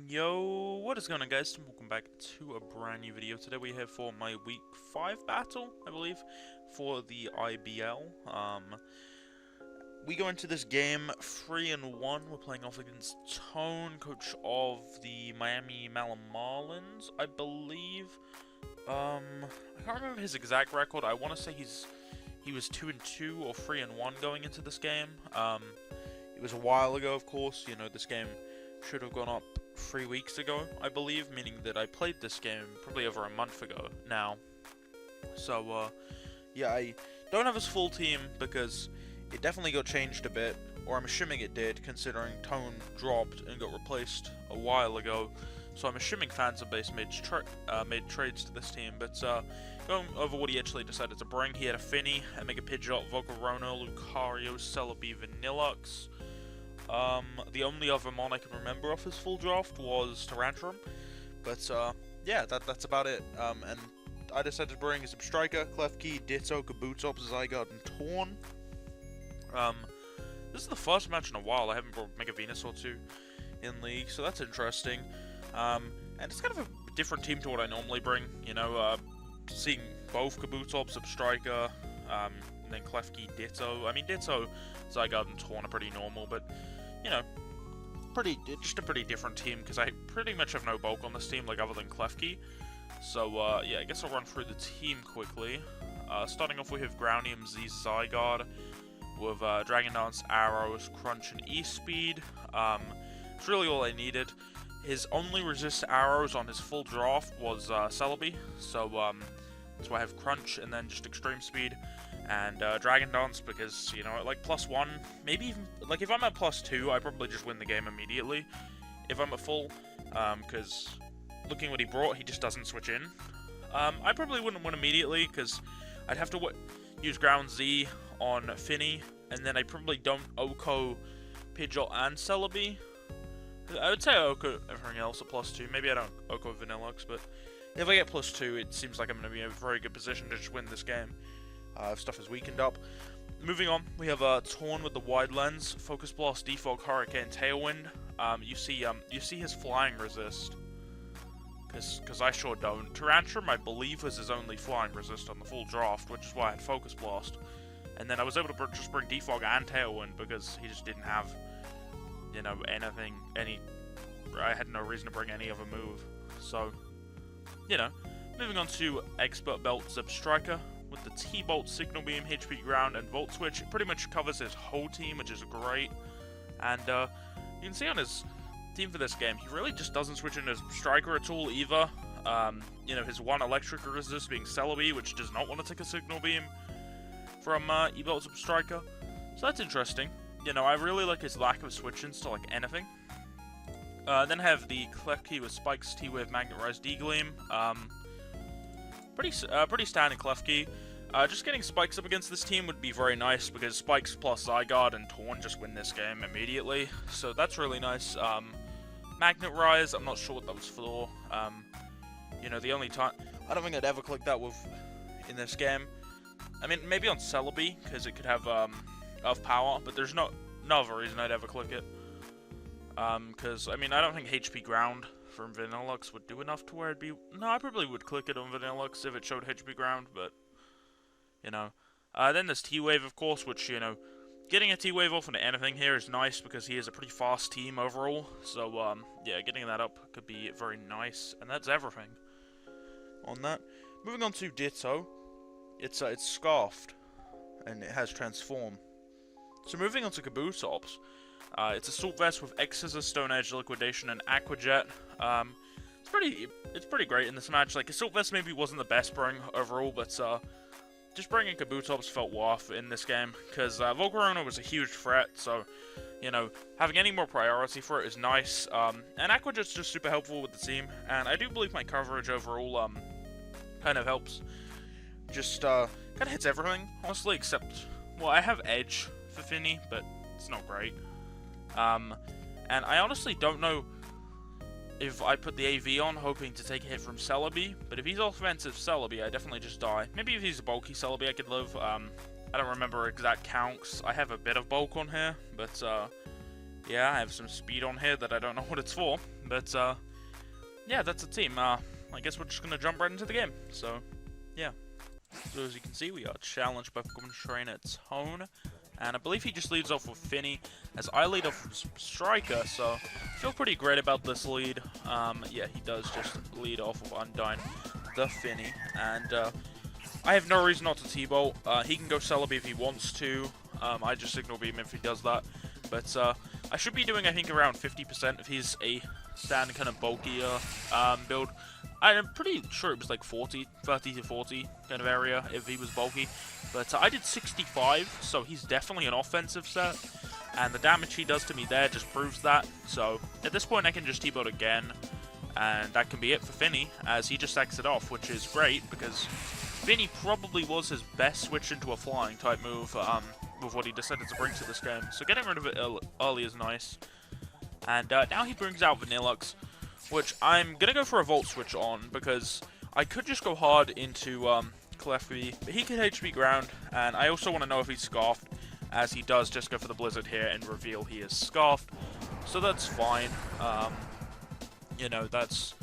Yo, what is going on, guys? Welcome back to a brand new video. Today we have for my week 5 battle, I believe, for the IBL. We go into this game 3-1. We're playing off against Tone, coach of the Miami Malamarlins, I believe. I can't remember his exact record. I want to say he was 2-2 or 3-1 going into this game. It was a while ago, of course. You know, this game should have gone up 3 weeks ago, I believe, meaning that I played this game probably over a month ago now. So, yeah, I don't have his full team because it definitely got changed a bit, or I'm assuming it did, considering Tone dropped and got replaced a while ago. So I'm assuming Fansubase made trades to this team, but going over what he actually decided to bring, he had a Finny, a Mega Pidgeot, Volcarona, Lucario, Celebi, Vanilluxe. The only other mon I can remember off his full draft was Tyrantrum, but yeah, that's about it. And I decided to bring Substriker, Klefki, Ditto, Kabutops, Zygarde, and Torn. This is the first match in a while I haven't brought Mega Venusaur to in League, so that's interesting. And it's kind of a different team to what I normally bring, you know, seeing both Kabutops, Substriker, and then Klefki, Ditto. I mean, Ditto, Zygarde, and Torn are pretty normal, but, you know, just a pretty different team, because I pretty much have no bulk on this team, like, other than Klefki. So, yeah, I guess I'll run through the team quickly. Starting off, we have Groundium, Z, Zygarde, with Dragon Dance, Arrows, Crunch, and E-Speed. It's really all I needed. His only resist arrows on his full draft was Celebi, so that's why I have Crunch, and then just Extreme Speed, and Dragon Dance, because, you know, at like +1, maybe even, like, if I'm at +2, I probably just win the game immediately, if I'm at full, because looking what he brought, he just doesn't switch in. I probably wouldn't win immediately, because I'd have to use Ground Z on Finny, and then I probably don't Oko, Pidgeot, and Celebi. I would say Oko everything else at +2. Maybe I don't Oko Vanilluxe, but if I get +2, it seems like I'm going to be in a very good position to just win this game. If stuff is weakened up. Moving on, we have Torn with the Wide Lens, Focus Blast, Defog, Hurricane, Tailwind. You see his flying resist, because I sure don't. Tyrantrum, I believe, was his only flying resist on the full draft, which is why I had Focus Blast. And then I was able to just bring Defog and Tailwind because he just didn't have, you know, anything, I had no reason to bring any other move. So, you know, moving on to Expert Belt Substriker with the T-Bolt, Signal Beam, HP Ground, and Volt Switch. It pretty much covers his whole team, which is great. And you can see on his team for this game, he really just doesn't switch into Striker at all either. You know, his one electric resist being Celebi, which does not want to take a Signal Beam from E-Bolt Substriker. So that's interesting. You know, I really like his lack of switch-ins to, like, anything. Then have the Klefki with Spikes, T-Wave, Magnet Rise, D-Gleam. Pretty standard Klefki. Just getting Spikes up against this team would be very nice, because Spikes plus Zygarde and Torn just win this game immediately. So that's really nice. Magnet Rise, I'm not sure what that was for. You know, the only time... I don't think I'd ever click that in this game. I mean, maybe on Celebi, because it could have of power, but there's no other reason I'd ever click it. Because, I mean, I don't think HP Ground from Vanilluxe would do enough to where it'd be... No, I probably would click it on Vanilluxe if it showed HP Ground, but, you know. Then there's T-Wave, of course, which, you know, getting a T-Wave off into anything here is nice because he is a pretty fast team overall. So, yeah, getting that up could be very nice, and that's everything on that. Moving on to Ditto. It's Scarfed, and it has Transform. So moving on to Kabutops, it's Assault Vest with X-Scissor, Stone Edge, Liquidation, and Aqua Jet. It's pretty great in this match. Like, Assault Vest maybe wasn't the best bring overall, but just bringing Kabutops felt worth in this game, because Volcarona was a huge threat, so, you know, having any more priority for it is nice. And Aqua Jet's just super helpful with the team, and I do believe my coverage overall kind of helps. Just kind of hits everything, honestly, except, well, I have Edge for Finny, but it's not great. And I honestly don't know if I put the AV on hoping to take a hit from Celebi, but if he's offensive Celebi, I definitely just die. Maybe if he's a bulky Celebi, I could live. I don't remember exact counts. I have a bit of bulk on here, but yeah, I have some speed on here that I don't know what it's for, But, yeah, that's the team. I guess we're just going to jump right into the game. So, yeah. So, as you can see, we are challenged by Pokemon Trainer Tone. And I believe he just leads off with Finny, as I lead off with Striker, so I feel pretty great about this lead. Yeah, he does just lead off with Undyne, the Finny, and I have no reason not to T-Bolt. He can go Celebi if he wants to. I just Signal Beam if he does that. But I should be doing, I think, around 50% if he's a stand kind of bulkier build. I'm pretty sure it was like 30 to 40 kind of area if he was bulky. But I did 65, so he's definitely an offensive set. And the damage he does to me there just proves that. So at this point I can just T-Bolt again. And that can be it for Finny, as he just sacks it off, which is great, because Finny probably was his best switch into a flying type move with what he decided to bring to this game. So getting rid of it early is nice. And now he brings out Vanillux, which I'm going to go for a Volt Switch on, because I could just go hard into Klefki, but he can HP Ground, and I also want to know if he's Scarfed, as he does just go for the Blizzard here and reveal he is Scarfed, so that's fine. You know, that's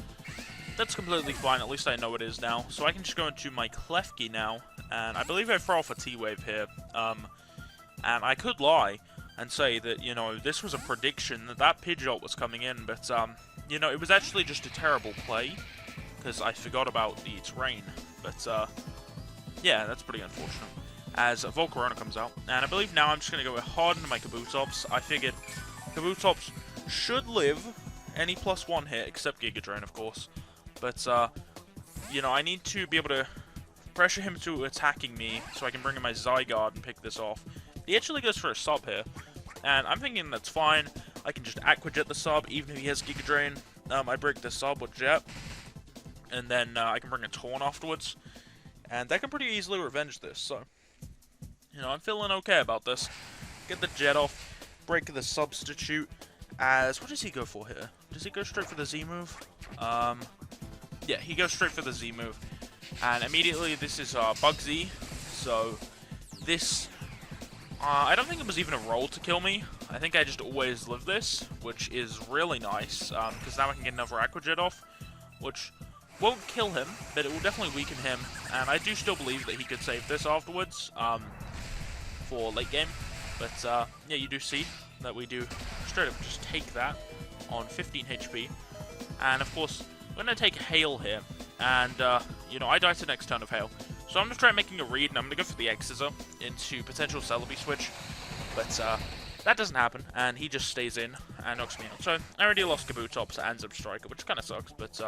completely fine, at least I know it is now. So I can just go into my Klefki now, and I believe I throw off a T-Wave here, and I could lie and say that, you know, this was a prediction that Pidgeot was coming in, but, you know, it was actually just a terrible play, because I forgot about the terrain, but, yeah, that's pretty unfortunate, as Volcarona comes out, and I believe now I'm just going to go hard into my Kabutops. I figured Kabutops should live any +1 hit, except Giga Drain, of course, but, you know, I need to be able to pressure him to attacking me, so I can bring in my Zygarde and pick this off. He actually goes for a sub here, and I'm thinking that's fine. I can just Aqua Jet the sub, even if he has Giga Drain. I break the sub with Jet, and then I can bring a Taunt afterwards, and that can pretty easily revenge this, so, you know, I'm feeling okay about this. Get the Jet off, break the substitute, as, what does he go for here? Does he go straight for the Z move? Yeah, he goes straight for the Z move, and immediately this is Bugsy, so this... I don't think it was even a roll to kill me. I think I just always live this, which is really nice, because now I can get another Aqua Jet off, which won't kill him, but it will definitely weaken him, and I do still believe that he could save this afterwards, for late game, but, yeah, you do see that we do straight up just take that on 15 HP, and of course, we're going to take Hail here, and, you know, I die to next turn of Hail. So I'm going to try making a read, and I'm going to go for the X-Scissor into potential Celebi switch, but that doesn't happen, and he just stays in and knocks me out. So I already lost Kabutops and Striker, which kind of sucks, but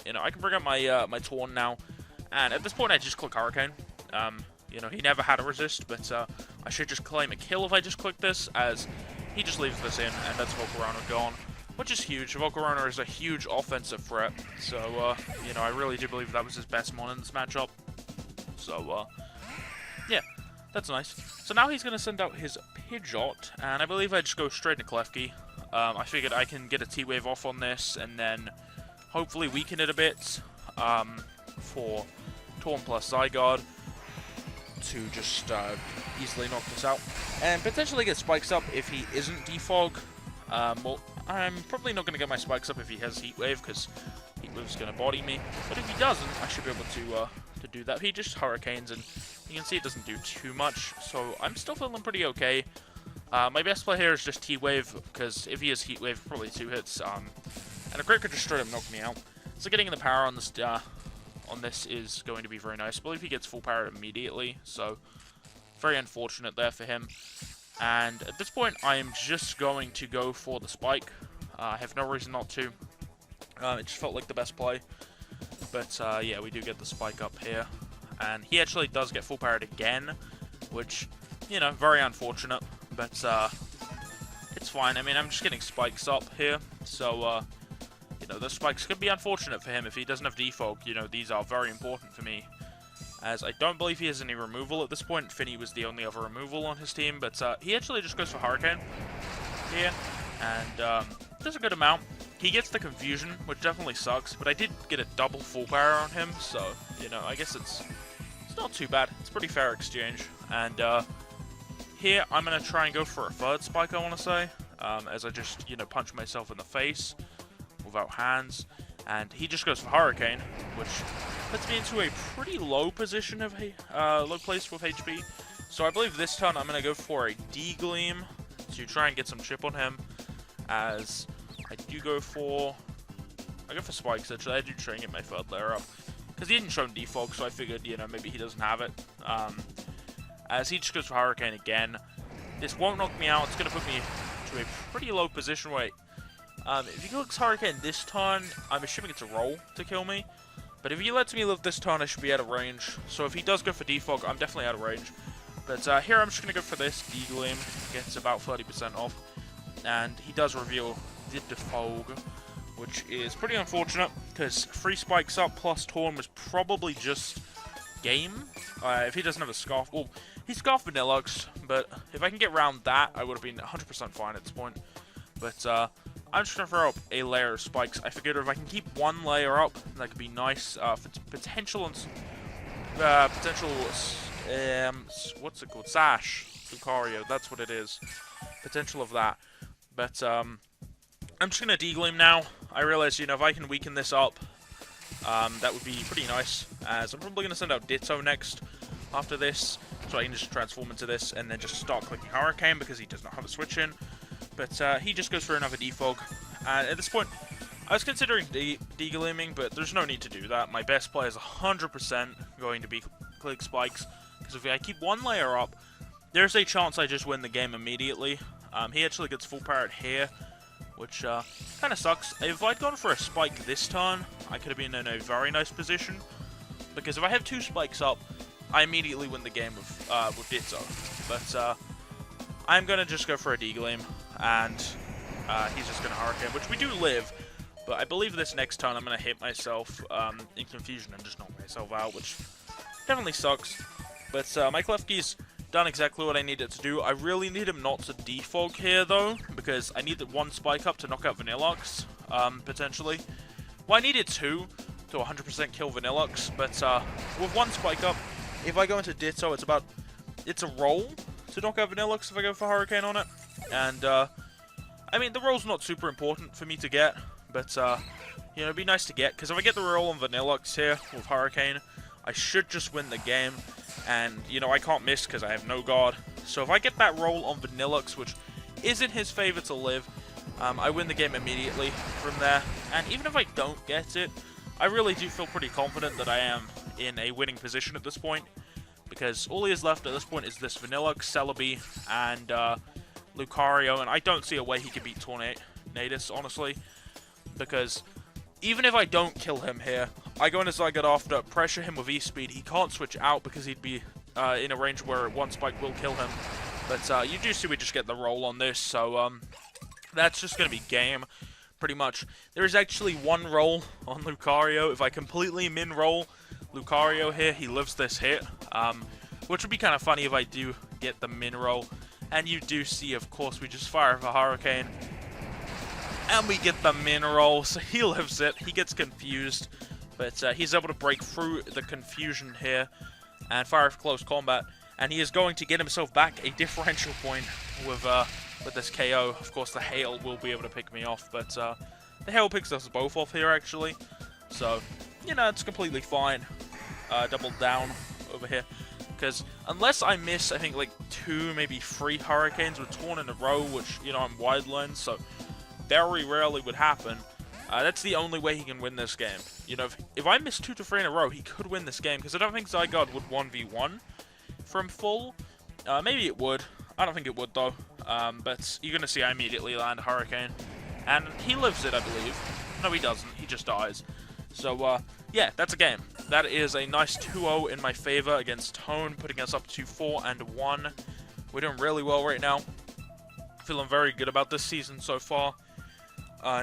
you know, I can bring up my my Taunt now, and at this point I just click Hurricane. You know, he never had a resist, but I should just claim a kill if I just click this, as he just leaves this in, and that's Volcarona gone, which is huge. Volcarona is a huge offensive threat, so you know, I really do believe that was his best mon in this matchup. So, yeah, that's nice. So now he's going to send out his Pidgeot, and I believe I just go straight into Klefki. I figured I can get a T-Wave off on this, and then hopefully weaken it a bit for Taunt plus Zygarde to just easily knock this out. And potentially get Spikes up if he isn't Defog. Well, I'm probably not going to get my Spikes up if he has Heat Wave, because Heat Wave's going to body me. But if he doesn't, I should be able to do that. He just Hurricanes, and you can see it doesn't do too much, so I'm still feeling pretty okay. My best play here is just T-Wave, because if he has Heat Wave, probably 2 hits, and a crit could just straight up knock me out. So getting the power on this is going to be very nice. I believe he gets full power immediately, so very unfortunate there for him. And at this point, I am just going to go for the Spike. I have no reason not to. It just felt like the best play. But, yeah, we do get the Spike up here. And he actually does get full powered again, which, you know, very unfortunate. But, it's fine. I mean, I'm just getting Spikes up here. So, you know, the Spikes could be unfortunate for him if he doesn't have Defog. You know, these are very important for me, as I don't believe he has any removal at this point. Finny was the only other removal on his team. But, he actually just goes for Hurricane here. And, does a good amount. He gets the Confusion, which definitely sucks, but I did get a double full power on him, so, you know, I guess it's not too bad. It's a pretty fair exchange. And here, I'm going to try and go for a third Spike, I want to say, as I just, you know, punch myself in the face. without hands, and he just goes for Hurricane, which puts me into a pretty low position of low place with HP. So I believe this turn I'm going to go for a D-Gleam to try and get some chip on him, as I go for Spikes. Actually, I do try and get my third layer up, because he didn't show Defog, so I figured, you know, maybe he doesn't have it. As he just goes for Hurricane again. This won't knock me out. It's going to put me to a pretty low position. Wait, if he goes Hurricane this turn, I'm assuming it's a roll to kill me. But if he lets me live this turn, I should be out of range. So if he does go for Defog, I'm definitely out of range. But here I'm just going to go for this D-Gleam. Gets about 30% off. And he does reveal the Defog, which is pretty unfortunate, because 3 spikes up plus Torn was probably just game. If he doesn't have a Scarf, well, he Scarf Vanillux, but if I can get around that, I would have been 100% fine at this point. But I'm just going to throw up a layer of spikes. I figured if I can keep 1 layer up, that could be nice for potential what's it called? Sash. Lucario, that's what it is. Potential of that. But I'm just going to D-Gleam now. I realize, you know, if I can weaken this up, that would be pretty nice, as I'm probably going to send out Ditto next after this, so I can just transform into this and then just start clicking Hurricane, because he does not have a switch in. But he just goes for another Defog. And at this point, I was considering D-Gleaming, but there's no need to do that. My best play is 100% going to be click Spikes, because if I keep 1 layer up, there's a chance I just win the game immediately. He actually gets full parrot here, which kind of sucks. If I'd gone for a Spike this turn, I could have been in a very nice position, because if I have 2 spikes up, I immediately win the game with Ditto. But I'm going to just go for a D-Gleam, and he's just going to Hurricane, which we do live, but I believe this next turn I'm going to hit myself in confusion and just knock myself out, which definitely sucks. But my Klefki's done exactly what I needed to do. I really need him not to Defog here, though, because I need the 1 spike up to knock out Vanillux, potentially. Well, I needed 2 to 100% kill Vanillux, but with 1 spike up, if I go into Ditto, it's a roll to knock out Vanillux if I go for Hurricane on it. And, I mean, the roll's not super important for me to get, but, you know, it'd be nice to get, because if I get the roll on Vanillux here with Hurricane, I should just win the game. And, you know, I can't miss because I have no guard. So if I get that roll on Vanillux, which is in his favor to live, I win the game immediately from there. And even if I don't get it, I really do feel pretty confident that I am in a winning position at this point, because all he has left at this point is this Vanillux, Celebi, and Lucario, and I don't see a way he can beat Tornadus, honestly, because even if I don't kill him here, I go into Zygarde after, pressure him with E-Speed. He can't switch out because he'd be in a range where 1 spike will kill him. But you do see we just get the roll on this, so that's just going to be game, pretty much. There is actually 1 roll on Lucario. If I completely min-roll Lucario here, he lives this hit, which would be kind of funny if I do get the min-roll. And you do see, of course, we just fire for Hurricane, and we get the min-roll, so he lives it. He gets confused, but he's able to break through the confusion here and fire for close combat, and he is going to get himself back a differential point with this KO. Of course, the hail will be able to pick me off, but the hail picks us both off here, actually. So, you know, it's completely fine. Double down over here. Because unless I miss, I think, like 2, maybe 3 Hurricanes with Torn in a row, which, you know, I'm wide lens, so very rarely would happen. That's the only way he can win this game. You know, if I miss 2 to 3 in a row, he could win this game, because I don't think Zygarde would 1v1 from full. Maybe it would. I don't think it would, though. But you're going to see I immediately land Hurricane. And he lives it, I believe. No, he doesn't. He just dies. So, yeah, that's a game. That is a nice 2-0 in my favor against Tone, putting us up to 4-1. We're doing really well right now. Feeling very good about this season so far.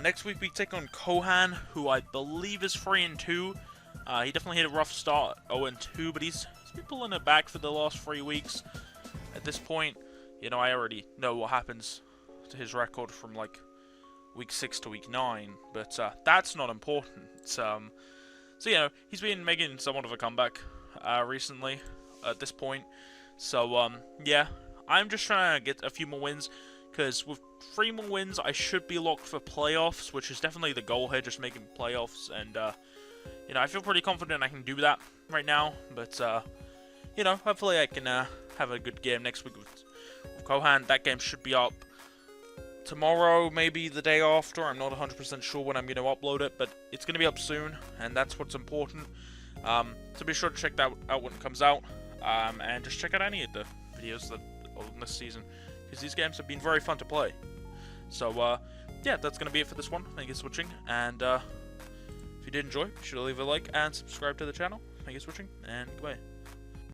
Next week we take on Kohan, who I believe is 3-2. He definitely had a rough start, 0-2, but he's been pulling it back for the last 3 weeks. At this point, you know, I already know what happens to his record from, like, week 6 to week 9, but that's not important. So, you know, he's been making somewhat of a comeback recently at this point. So, yeah, I'm just trying to get a few more wins. because with 3 more wins, I should be locked for playoffs, which is definitely the goal here, just making playoffs, and, you know, I feel pretty confident I can do that right now, but, you know, hopefully I can, have a good game next week with Kohan. That game should be up tomorrow, maybe the day after. I'm not 100% sure when I'm going to upload it, but it's going to be up soon, and that's what's important. So be sure to check that out when it comes out, and just check out any of the videos that on this season, because these games have been very fun to play. So, yeah, that's going to be it for this one. Thank you for watching, and if you did enjoy, be sure to leave a like and subscribe to the channel. Thank you for watching, and goodbye.